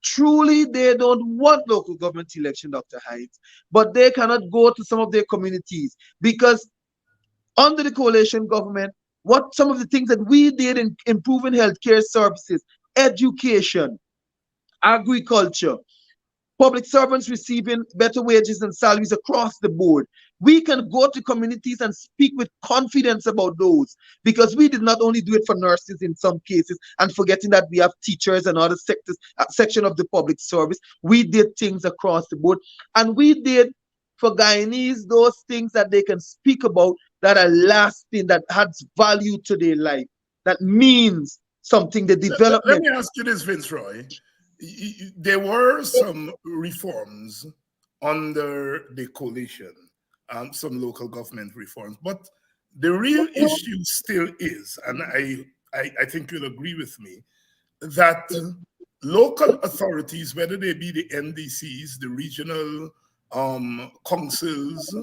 Truly, they don't want local government election, Dr. Hines, but they cannot go to some of their communities because under the coalition government, what some of the things that we did in improving healthcare services, education, agriculture, public servants receiving better wages and salaries across the board. We can go to communities and speak with confidence about those because we did not only do it for nurses in some cases and forgetting that we have teachers and other sectors, section of the public service. We did things across the board, and we did for Guyanese those things that they can speak about that are lasting, that adds value to their life, that means something, the development. Let me ask you this, Viceroy. There were some reforms under the coalition, some local government reforms, but the real issue still is, and I think you'll agree with me, that local authorities, whether they be the NDCs, the regional councils,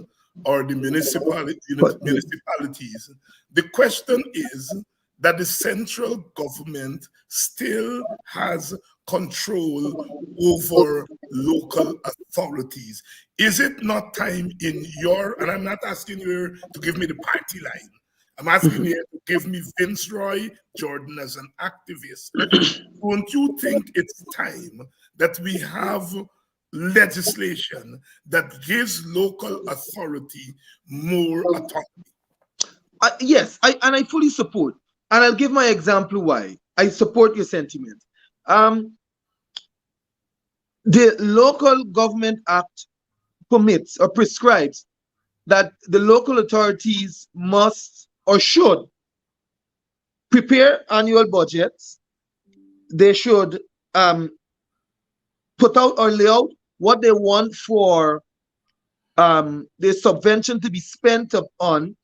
or the municipalities, the question is that the central government still has control over local authorities. Is it not time in your, and I'm not asking you to give me the party line, I'm asking you to give me Viceroy Jordan as an activist. Don't you think it's time that we have legislation that gives local authority more autonomy? Yes, I fully support. And I'll give my example why. I support your sentiment. The Local Government Act permits or prescribes that the local authorities must or should prepare annual budgets. They should put out or lay out what they want for the subvention to be spent on,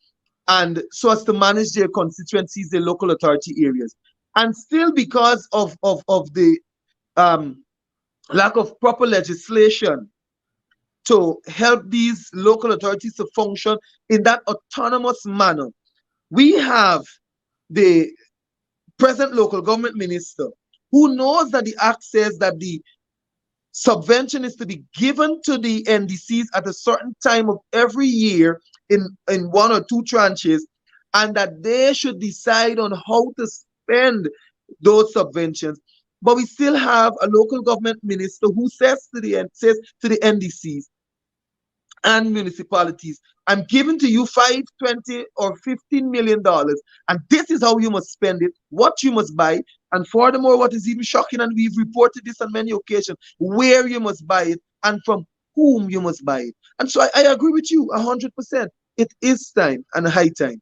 and so as to manage their constituencies, their local authority areas. And still, because of the lack of proper legislation to help these local authorities to function in that autonomous manner, we have the present local government minister who knows that the act says that the subvention is to be given to the NDCs at a certain time of every year in one or two tranches, and that they should decide on how to spend those subventions. But we still have a local government minister who says to the NDCs and municipalities, I'm giving to you $5, $20, or $15 million, and this is how you must spend it, what you must buy, and furthermore, what is even shocking, and we've reported this on many occasions, where you must buy it and from whom you must buy it. And so I agree with you 100%. It is time and high time.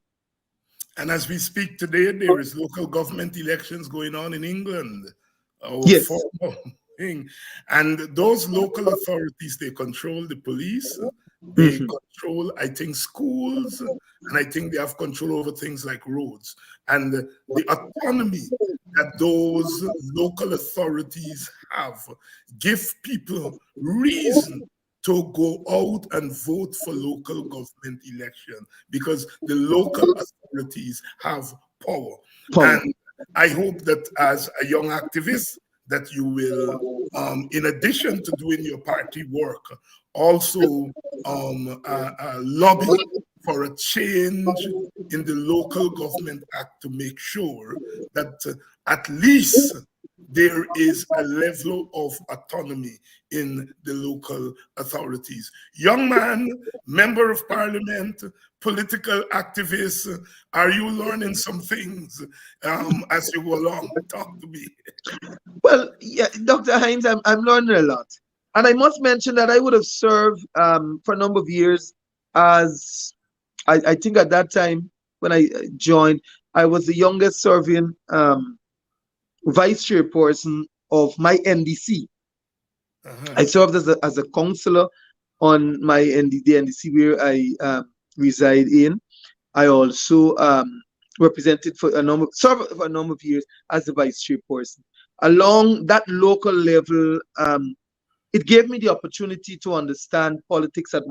And as we speak today, there is local government elections going on in England. Yes. And those local authorities, they control the police, they control, I think, schools, and I think they have control over things like roads. And the autonomy that those local authorities have give people reason to go out and vote for local government election, because the local authorities have power. And I hope that as a young activist, that you will, in addition to doing your party work, also lobby for a change in the Local Government Act to make sure that at least there is a level of autonomy in the local authorities. Young man, member of parliament, political activist, are you learning some things as you go along? Talk to me. Well, yeah, Dr. Hines, I'm learning a lot. And I must mention that I would have served for a number of years as, I think at that time when I joined, I was the youngest serving vice chairperson of my NDC. I served as a councillor on the NDC where I reside in. I also represented served for a number of years as the vice chairperson. Along that local level, it gave me the opportunity to understand politics from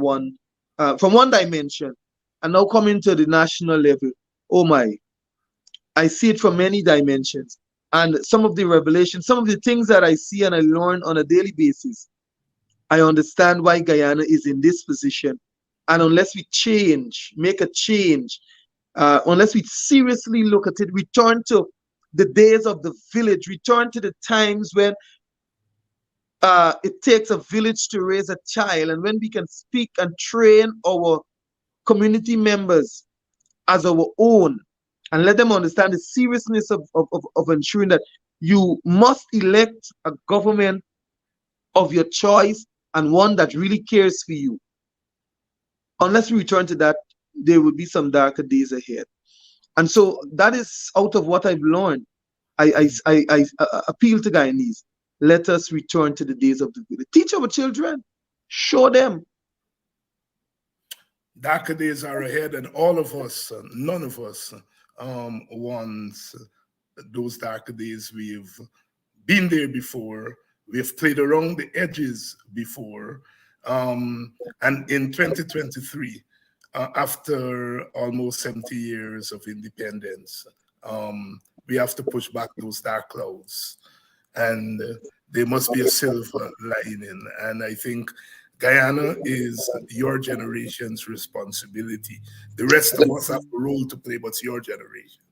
one dimension, and now coming to the national level. Oh my, I see it from many dimensions. And some of the revelations, some of the things that I see and I learn on a daily basis, I understand why Guyana is in this position. And unless we make a change, unless we seriously look at it, return to the days of the village, return to the times when it takes a village to raise a child, and when we can speak and train our community members as our own, and let them understand the seriousness of ensuring that you must elect a government of your choice and one that really cares for you. Unless we return to that, there will be some darker days ahead. And so that is out of what I've learned. I appeal to Guyanese. Let us return to the days of the village. Teach our children. Show them. Darker days are ahead, and all of us, none of us, wants those darker days. We've been there before. We've played around the edges before. And in 2023, after almost 70 years of independence, we have to push back those dark clouds. And there must be a silver lining. And I think Guyana is your generation's responsibility. The rest of us have a role to play, but it's your generation.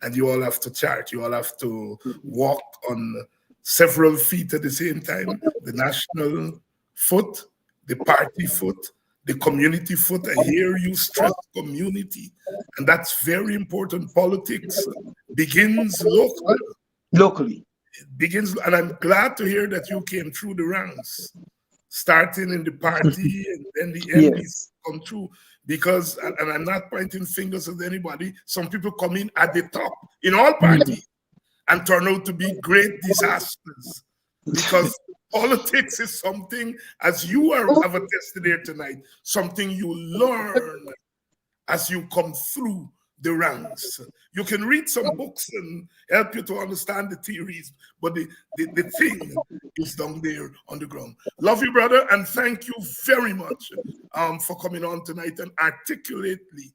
And you all have to chart. You all have to walk on several feet at the same time. The national foot, the party foot, the community foot. I hear you stress community. And that's very important. Politics begins locally. It begins, and I'm glad to hear that you came through the ranks, starting in the party and then the MPs come through. Because, and I'm not pointing fingers at anybody, some people come in at the top in all parties and turn out to be great disasters. Because politics is something, as you have attested here tonight, something you learn as you come through the ranks. You can read some books and help you to understand the theories, but the thing is down there on the ground. Love you, brother, and thank you very much for coming on tonight and articulately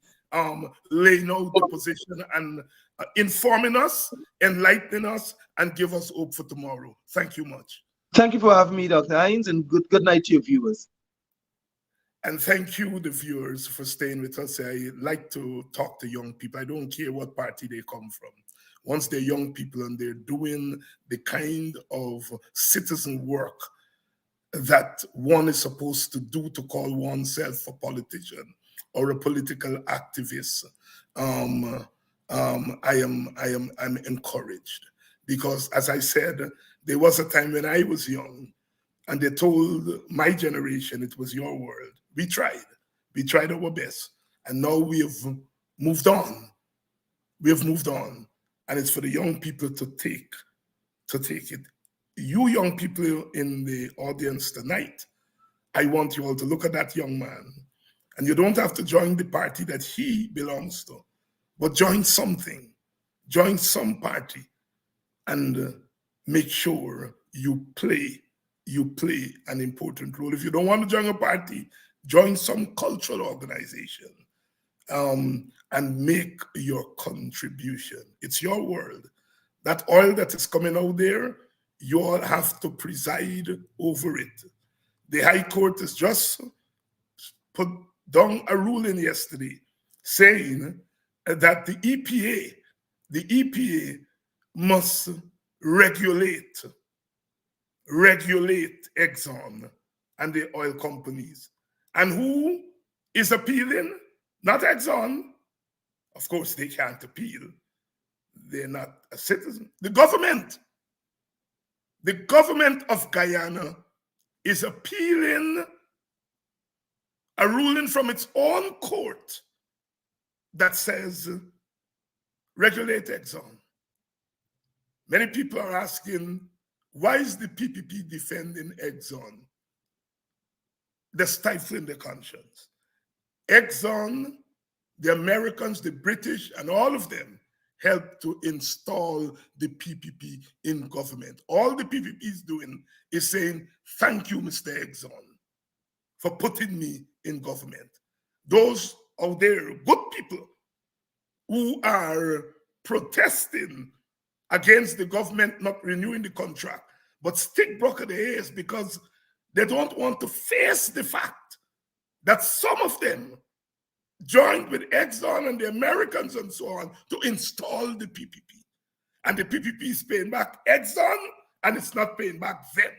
laying out the position and informing us, enlightening us, and give us hope for tomorrow. Thank you much. Thank you for having me, Dr. Hines, and good night to your viewers. And thank you, the viewers, for staying with us. I like to talk to young people. I don't care what party they come from. Once they're young people and they're doing the kind of citizen work that one is supposed to do to call oneself a politician or a political activist, I'm encouraged. Because as I said, there was a time when I was young and they told my generation it was your world. We tried our best. And now we have moved on. We have moved on. And it's for the young people to take it. You young people in the audience tonight, I want you all to look at that young man. And you don't have to join the party that he belongs to, but join something, join some party, and make sure you play an important role. If you don't want to join a party, join some cultural organization and make your contribution. It's your world. That oil that is coming out there, you all have to preside over it. The High Court has just put down a ruling yesterday saying that the EPA must regulate Exxon and the oil companies. And who is appealing? Not Exxon. Of course, they can't appeal. They're not a citizen. The government of Guyana is appealing a ruling from its own court that says regulate Exxon. Many people are asking, why is the PPP defending Exxon? They're stifling their conscience. Exxon, the Americans, the British, and all of them helped to install the PPP in government. All the PPP is doing is saying, thank you, Mr. Exxon, for putting me in government. Those out there, good people who are protesting against the government not renewing the contract, but stick broke at the ears because they don't want to face the fact that some of them joined with Exxon and the Americans and so on to install the PPP. And the PPP is paying back Exxon and it's not paying back them.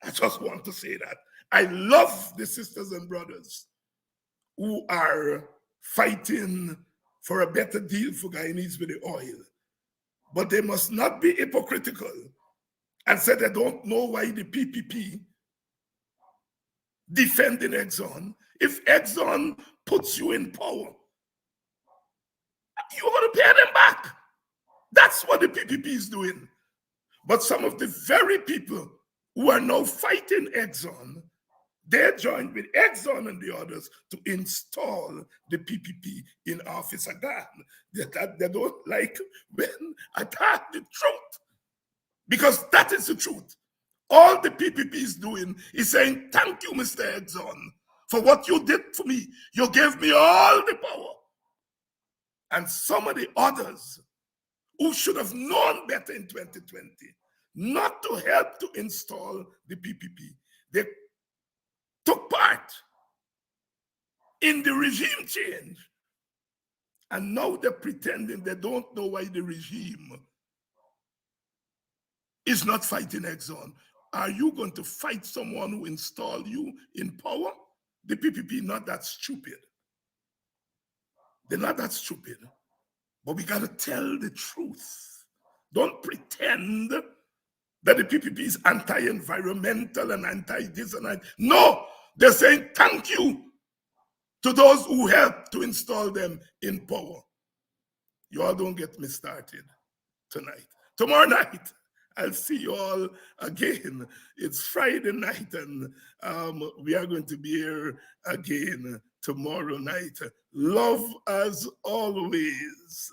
I just want to say that. I love the sisters and brothers who are fighting for a better deal for Guyanese with the oil. But they must not be hypocritical and say they don't know why the PPP defending Exxon. If Exxon puts you in power, you're going to pay them back. That's what the PPP is doing. But some of the very people who are now fighting Exxon, they joined with Exxon and the others to install the PPP in office again. They don't like when I tell the truth, because that is the truth. All the PPP is doing is saying, thank you, Mr. Exxon, for what you did for me. You gave me all the power. And some of the others who should have known better in 2020, not to help to install the PPP, they took part in the regime change. And now they're pretending they don't know why the regime is not fighting Exxon. Are you going to fight someone who installed you in power? The PPP not that stupid. They're not that stupid. But we got to tell the truth. Don't pretend that the PPP is anti-environmental and anti-this and that. No, they're saying thank you to those who helped to install them in power. You all don't get me started tonight. Tomorrow night, I'll see you all again. It's Friday night, and we are going to be here again tomorrow night. Love as always.